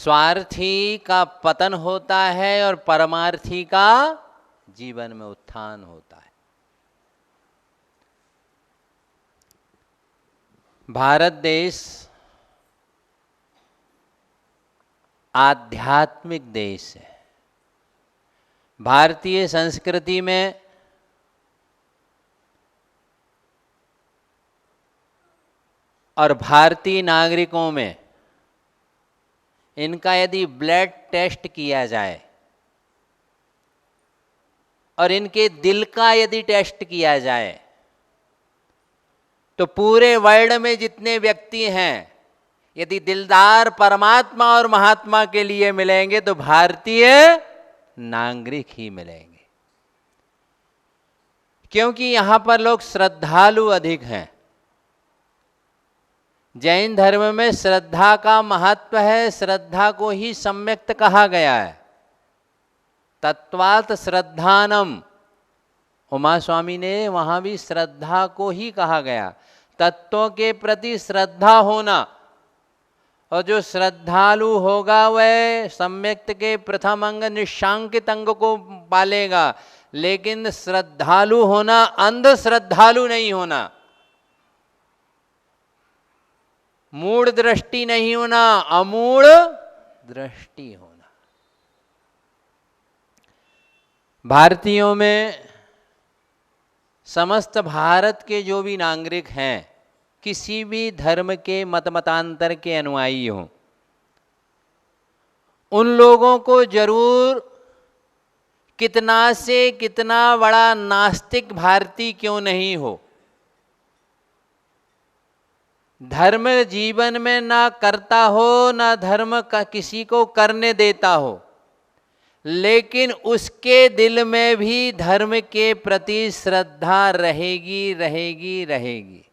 स्वार्थी का पतन होता है और परमार्थी का जीवन में उत्थान होता है। भारत देश आध्यात्मिक देश है। भारतीय संस्कृति में और भारतीय नागरिकों में इनका यदि ब्लड टेस्ट किया जाए और इनके दिल का यदि टेस्ट किया जाए तो पूरे वर्ल्ड में जितने व्यक्ति हैं यदि दिलदार परमात्मा और महात्मा के लिए मिलेंगे तो भारतीय नागरिक ही मिलेंगे, क्योंकि यहां पर लोग श्रद्धालु अधिक हैं। जैन धर्म में श्रद्धा का महत्व है, श्रद्धा को ही सम्यक्त कहा गया है। तत्वात् श्रद्धानम, उमा स्वामी ने वहां भी श्रद्धा को ही कहा गया, तत्वों के प्रति श्रद्धा होना। और जो श्रद्धालु होगा वह सम्यक्त के प्रथम अंग निशांकित अंग को पालेगा, लेकिन श्रद्धालु होना अंध श्रद्धालु नहीं होना, मूढ़ दृष्टि नहीं होना, अमूढ़ दृष्टि होना। भारतीयों में समस्त भारत के जो भी नागरिक हैं, किसी भी धर्म के मतांतर के अनुयायी हों, उन लोगों को जरूर कितना से कितना बड़ा नास्तिक भारतीय क्यों नहीं हो, धर्म जीवन में ना करता हो, ना धर्म का किसी को करने देता हो, लेकिन उसके दिल में भी धर्म के प्रति श्रद्धा रहेगी रहेगी रहेगी।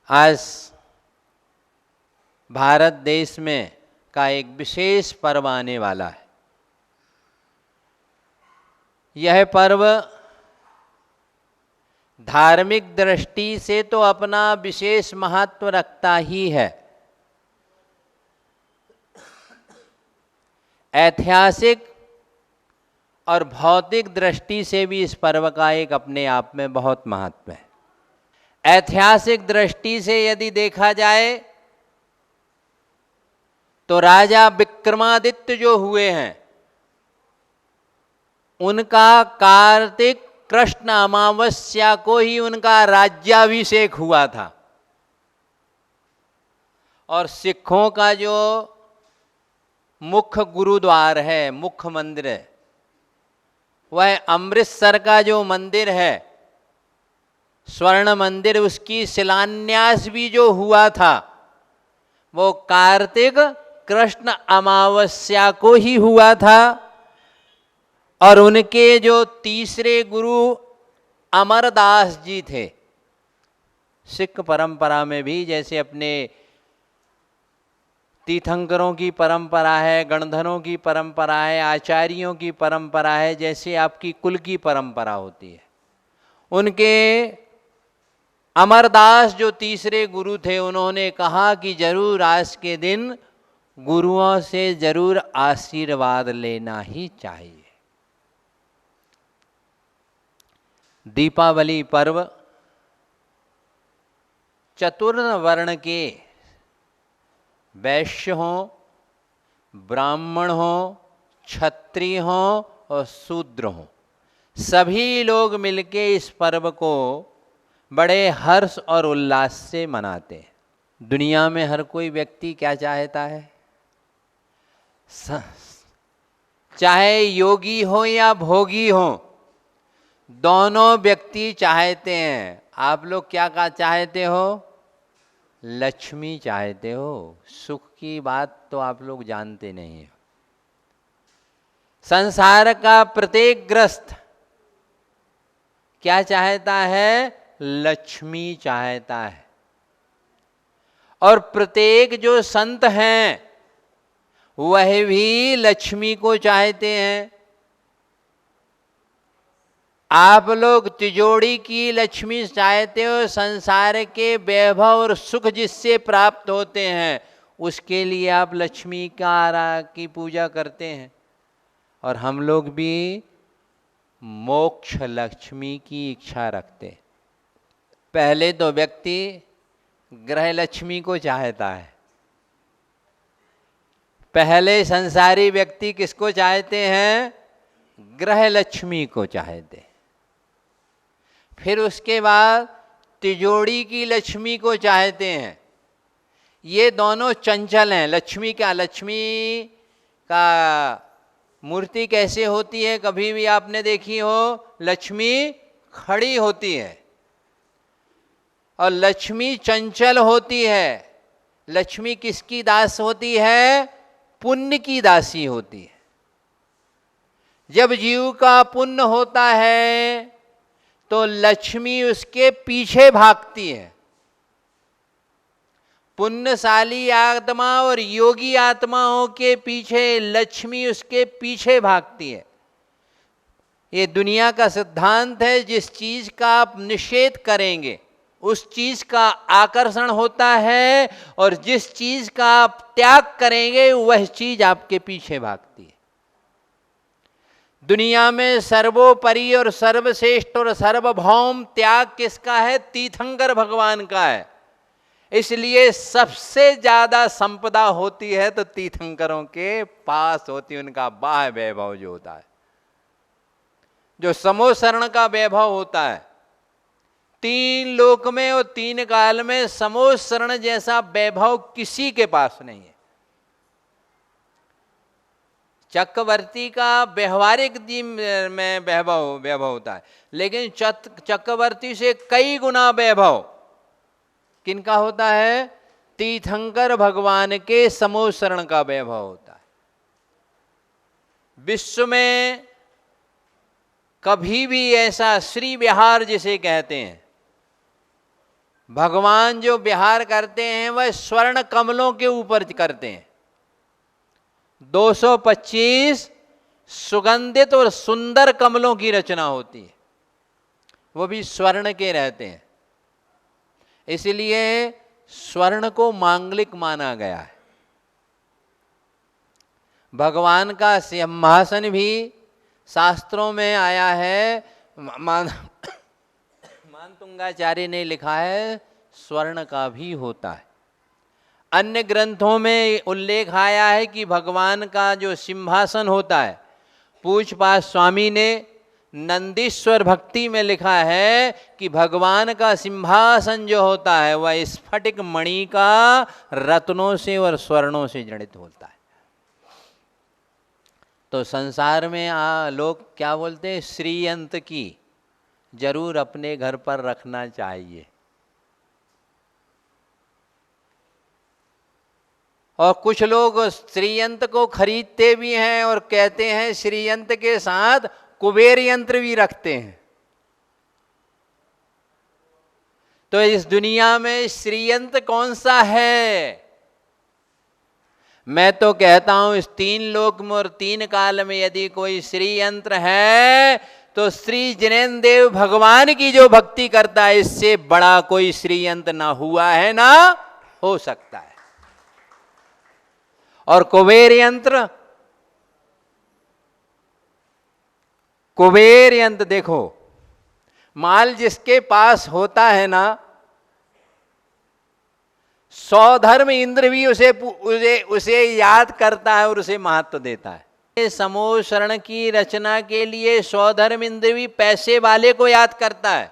आज भारत देश में का एक विशेष पर्व आने वाला है। यह पर्व धार्मिक दृष्टि से तो अपना विशेष महत्व रखता ही है, ऐतिहासिक और भौतिक दृष्टि से भी इस पर्व का एक अपने आप में बहुत महत्व है। ऐतिहासिक दृष्टि से यदि देखा जाए तो राजा विक्रमादित्य जो हुए हैं उनका कार्तिक कृष्ण अमावस्या को ही उनका राज्याभिषेक हुआ था। और सिखों का जो मुख्य गुरुद्वार है, मुख्य मंदिर है, वह अमृतसर का जो मंदिर है स्वर्ण मंदिर, उसकी शिलान्यास भी जो हुआ था वो कार्तिक कृष्ण अमावस्या को ही हुआ था। और उनके जो तीसरे गुरु अमरदास जी थे, सिख परंपरा में भी जैसे अपने तीर्थंकरों की परंपरा है, गणधरों की परंपरा है, आचार्यों की परंपरा है, जैसे आपकी कुल की परंपरा होती है, उनके अमरदास जो तीसरे गुरु थे उन्होंने कहा कि जरूर आज के दिन गुरुओं से जरूर आशीर्वाद लेना ही चाहिए। दीपावली पर्व चतुर्ण वर्ण के वैश्य हों, ब्राह्मण हों, क्षत्रिय हों और शूद्र हों, सभी लोग मिलके इस पर्व को बड़े हर्ष और उल्लास से मनाते हैं। दुनिया में हर कोई व्यक्ति क्या चाहता है, चाहे योगी हो या भोगी हो, दोनों व्यक्ति चाहते हैं। आप लोग क्या चाहते हो? लक्ष्मी चाहते हो। सुख की बात तो आप लोग जानते नहीं हो। संसार का प्रत्येक ग्रस्त क्या चाहता है? लक्ष्मी चाहता है। और प्रत्येक जो संत हैं वह भी लक्ष्मी को चाहते हैं। आप लोग तिजोरी की लक्ष्मी चाहते हो, संसार के वैभव और सुख जिससे प्राप्त होते हैं उसके लिए आप लक्ष्मी की पूजा करते हैं। और हम लोग भी मोक्ष लक्ष्मी की इच्छा रखते हैं। पहले तो व्यक्ति ग्रह लक्ष्मी को चाहता है। पहले संसारी व्यक्ति किसको चाहते हैं? ग्रह लक्ष्मी को चाहते हैं। फिर उसके बाद तिजोरी की लक्ष्मी को चाहते हैं। ये दोनों चंचल हैं। लक्ष्मी का मूर्ति कैसे होती है? कभी भी आपने देखी हो? लक्ष्मी खड़ी होती है और लक्ष्मी चंचल होती है। लक्ष्मी किसकी दास होती है? पुण्य की दासी होती है। जब जीव का पुण्य होता है तो लक्ष्मी उसके पीछे भागती है। पुण्यशाली आत्मा और योगी आत्माओं के पीछे लक्ष्मी उसके पीछे भागती है। ये दुनिया का सिद्धांत है। जिस चीज का आप निषेध करेंगे उस चीज का आकर्षण होता है, और जिस चीज का आप त्याग करेंगे वह चीज आपके पीछे भागती है। दुनिया में सर्वोपरि और सर्वश्रेष्ठ और सार्वभौम त्याग किसका है? तीर्थंकर भगवान का है। इसलिए सबसे ज्यादा संपदा होती है तो तीर्थंकरों के पास होती है। उनका बाह्य वैभव जो होता है, जो समोशरण का वैभव होता है, तीन लोक में और तीन काल में समोशरण जैसा वैभव किसी के पास नहीं है। चक्रवर्ती का व्यवहारिक में वैभव होता है, लेकिन चक्रवर्ती से कई गुना वैभव किनका होता है? तीर्थंकर भगवान के समोशरण का वैभव होता है। विश्व में कभी भी ऐसा श्री विहार जिसे कहते हैं, भगवान जो विहार करते हैं वह स्वर्ण कमलों के ऊपर करते हैं। 225 सुगंधित और सुंदर कमलों की रचना होती है, वो भी स्वर्ण के रहते हैं। इसलिए स्वर्ण को मांगलिक माना गया है। भगवान का सिंहासन भी शास्त्रों में आया है। मानतुंगाचार्य ने लिखा है स्वर्ण का भी होता है। अन्य ग्रंथों में उल्लेख आया है कि भगवान का जो सिंहासन होता है, पूज्यपाद स्वामी ने नंदीश्वर भक्ति में लिखा है कि भगवान का सिंहासन जो होता है वह स्फटिक मणि का रत्नों से और स्वर्णों से जड़ित होता है। तो संसार में लोग क्या बोलते हैं? श्रीयंत्र की जरूर अपने घर पर रखना चाहिए। और कुछ लोग श्रीयंत्र को खरीदते भी हैं और कहते हैं श्रीयंत्र के साथ कुबेर यंत्र भी रखते हैं। तो इस दुनिया में श्रीयंत्र कौन सा है? मैं तो कहता हूं इस तीन लोक में और तीन काल में यदि कोई श्रीयंत्र है तो श्री जिनेन्द्र देव भगवान की जो भक्ति करता है, इससे बड़ा कोई श्रीयंत्र ना हुआ है ना हो सकता है। और कुबेर यंत्र देखो, माल जिसके पास होता है ना, सौधर्म इंद्र भी उसे याद करता है और उसे महत्व देता है। समोशरण की रचना के लिए सौधर्म इंद्र भी पैसे वाले को याद करता है।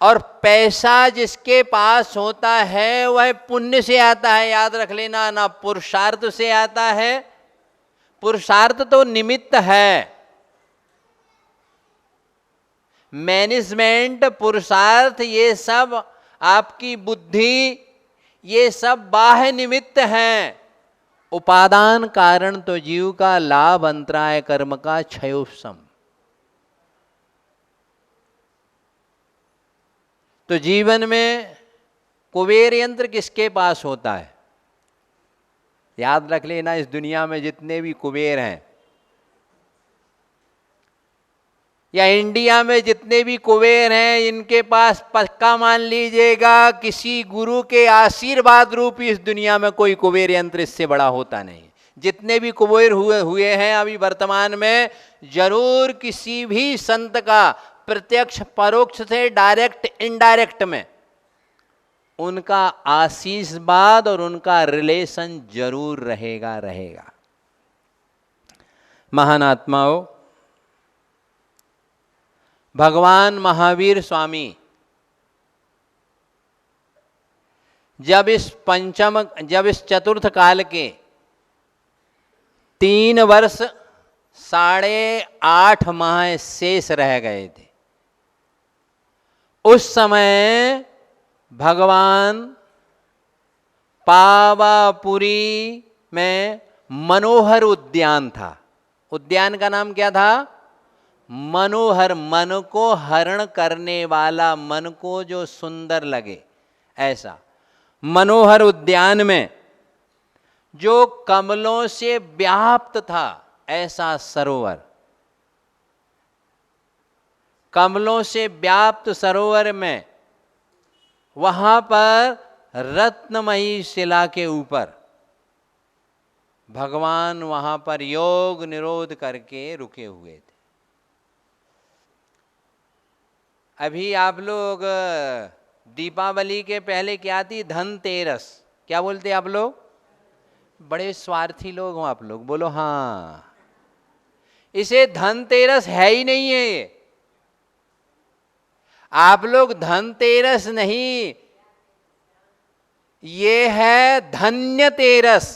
और पैसा जिसके पास होता है वह पुण्य से आता है, याद रख लेना, ना पुरुषार्थ से आता है। पुरुषार्थ तो निमित्त है, मैनेजमेंट, पुरुषार्थ, ये सब आपकी बुद्धि, ये सब बाह्य निमित्त हैं। उपादान कारण तो जीव का लाभ अंतराय कर्म का क्षयोपशम। तो जीवन में कुबेर यंत्र किसके पास होता है? याद रख लेना, इस दुनिया में जितने भी कुबेर हैं या इंडिया में जितने भी कुबेर हैं, इनके पास पक्का मान लीजिएगा किसी गुरु के आशीर्वाद रूपी इस दुनिया में कोई कुबेर यंत्र इससे बड़ा होता नहीं। जितने भी कुबेर हुए हैं अभी वर्तमान में, जरूर किसी भी संत का प्रत्यक्ष परोक्ष से डायरेक्ट इनडायरेक्ट में उनका आशीर्वाद और उनका रिलेशन जरूर रहेगा। महान आत्माओं, भगवान महावीर स्वामी जब इस चतुर्थ काल के 3 वर्ष 8.5 माह शेष रह गए थे, उस समय भगवान पावापुरी में मनोहर उद्यान था। उद्यान का नाम क्या था? मनोहर, मन को हरण करने वाला, मन को जो सुंदर लगे ऐसा मनोहर उद्यान में जो कमलों से व्याप्त था ऐसा सरोवर, कमलों से व्याप्त सरोवर में वहां पर रत्नमयी शिला के ऊपर भगवान वहां पर योग निरोध करके रुके हुए थे। अभी आप लोग दीपावली के पहले क्या थी? धनतेरस। क्या बोलते आप लोग? बड़े स्वार्थी लोग हो आप लोग, बोलो हाँ। इसे धनतेरस है ही नहीं है ये। आप लोग धनतेरस नहीं, ये है धन्यतेरस।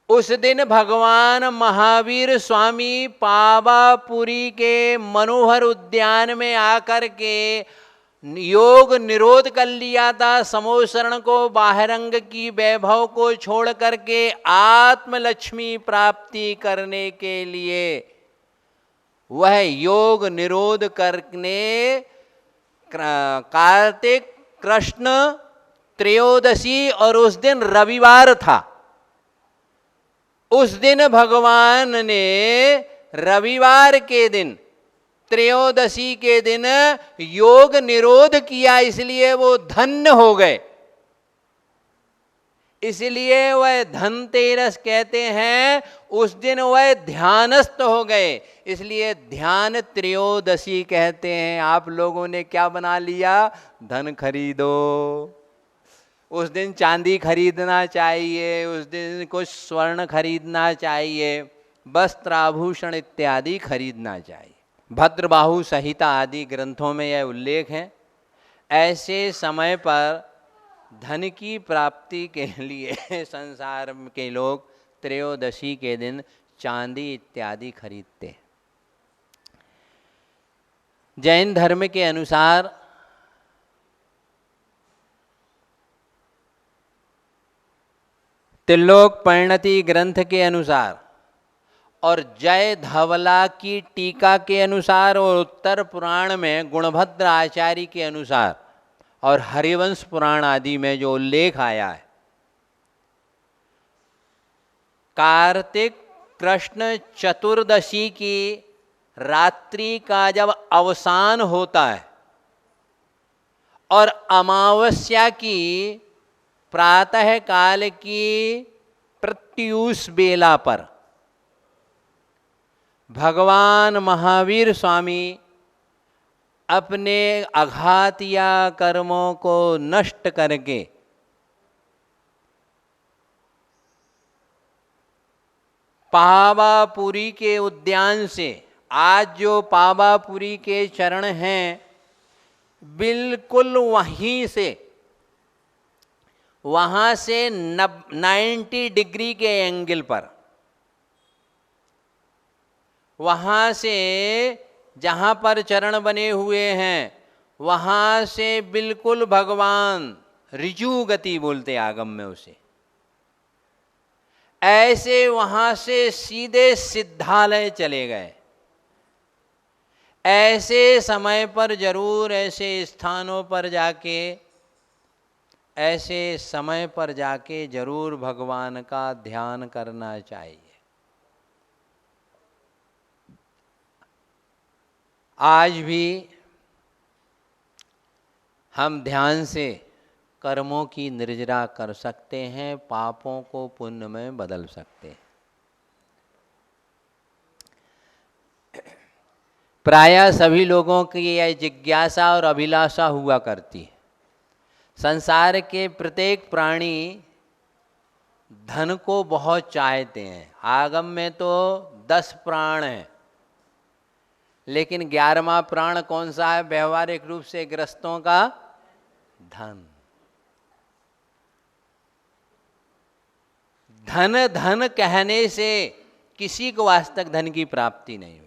उस दिन भगवान महावीर स्वामी पावापुरी के मनोहर उद्यान में आकर के योग निरोध कर लिया था। समोसरण को, बाहरंग की वैभव को छोड़ करके आत्मलक्ष्मी प्राप्ति करने के लिए वह योग निरोध करने कार्तिक कृष्ण त्रयोदशी, और उस दिन रविवार था। उस दिन भगवान ने रविवार के दिन, त्रयोदशी के दिन योग निरोध किया, इसलिए वो धन्य हो गए। इसलिए वह धनतेरस कहते हैं। उस दिन वह ध्यानस्थ हो गए, इसलिए ध्यान त्रयोदशी कहते हैं। आप लोगों ने क्या बना लिया? धन खरीदो। उस दिन चांदी खरीदना चाहिए, उस दिन कुछ स्वर्ण खरीदना चाहिए, वस्त्र आभूषण इत्यादि खरीदना चाहिए। भद्रबाहु संहिता आदि ग्रंथों में यह उल्लेख है। ऐसे समय पर धन की प्राप्ति के लिए संसार के लोग त्रयोदशी के दिन चांदी इत्यादि खरीदते हैं। जैन धर्म के अनुसार त्रिलोक परिणति ग्रंथ के अनुसार और जय धवला की टीका के अनुसार और उत्तर पुराण में गुणभद्र आचार्य के अनुसार और हरिवंश पुराण आदि में जो उल्लेख आया है, कार्तिक कृष्ण चतुर्दशी की रात्रि का जब अवसान होता है और अमावस्या की प्रातः काल की प्रत्यूष बेला पर भगवान महावीर स्वामी अपने अघातिया कर्मों को नष्ट करके पावापुरी के उद्यान से, आज जो पावापुरी के चरण हैं, बिल्कुल वहीं से, वहां से 90 डिग्री के एंगल पर, वहां से जहां पर चरण बने हुए हैं, वहां से बिल्कुल भगवान ऋजु गति बोलते आगम में उसे, ऐसे वहां से सीधे सिद्धालय चले गए। ऐसे समय पर जरूर ऐसे स्थानों पर जाके, ऐसे समय पर जाके जरूर भगवान का ध्यान करना चाहिए। आज भी हम ध्यान से कर्मों की निर्जरा कर सकते हैं, पापों को पुण्य में बदल सकते हैं। प्रायः सभी लोगों की यह जिज्ञासा और अभिलाषा हुआ करती है। संसार के प्रत्येक प्राणी धन को बहुत चाहते हैं। आगम में तो 10 प्राण हैं, लेकिन 11वां प्राण कौन सा है व्यवहारिक रूप से ग्रस्तों का? धन। धन धन कहने से किसी को आज तक धन की प्राप्ति नहीं हुई।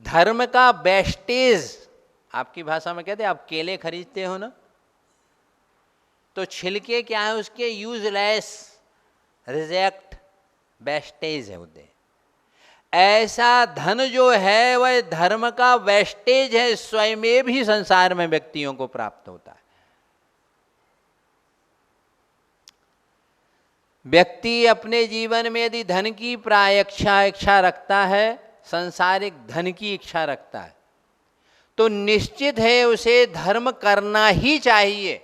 धर्म का वेस्टेज, आपकी भाषा में कहते हैं, आप केले खरीदते हो ना, तो छिलके क्या है उसके? यूजलेस, रिजेक्ट, वेस्टेज है होते। ऐसा धन जो है वह धर्म का वेस्टेज है, स्वयं भी संसार में व्यक्तियों को प्राप्त होता है। व्यक्ति अपने जीवन में यदि धन की इच्छा रखता है, सांसारिक धन की इच्छा रखता है, तो निश्चित है उसे धर्म करना ही चाहिए।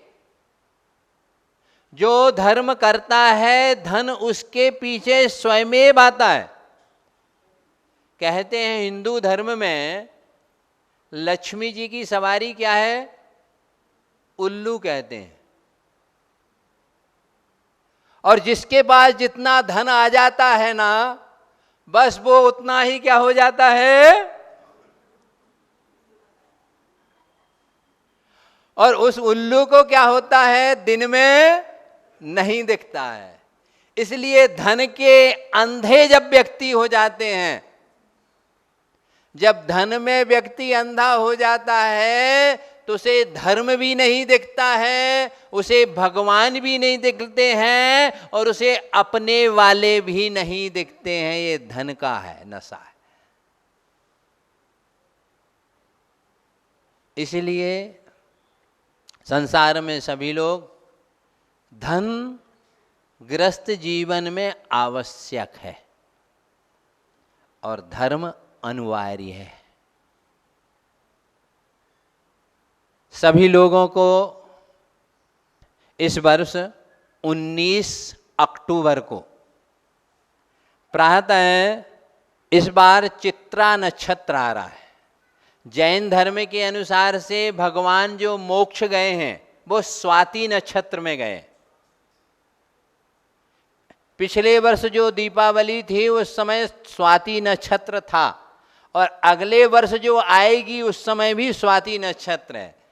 जो धर्म करता है धन उसके पीछे स्वयं आता है। कहते हैं हिंदू धर्म में लक्ष्मी जी की सवारी क्या है? उल्लू कहते हैं। और जिसके पास जितना धन आ जाता है ना, बस वो उतना ही क्या हो जाता है, और उस उल्लू को क्या होता है? दिन में नहीं दिखता है। इसलिए धन के अंधे जब व्यक्ति हो जाते हैं, जब धन में व्यक्ति अंधा हो जाता है, तो उसे धर्म भी नहीं दिखता है, उसे भगवान भी नहीं दिखते हैं, और उसे अपने वाले भी नहीं दिखते हैं। ये धन का है नशा है। इसलिए संसार में सभी लोग धन ग्रस्त जीवन में आवश्यक है और धर्म अनिवार्य है। सभी लोगों को इस वर्ष 19 अक्टूबर को प्रातः इस बार चित्रा नक्षत्र आ रहा है। जैन धर्म के अनुसार से भगवान जो मोक्ष गए हैं वो स्वाति नक्षत्र में गए। पिछले वर्ष जो दीपावली थी उस समय स्वाति नक्षत्र था, और अगले वर्ष जो आएगी उस समय भी स्वाति नक्षत्र है।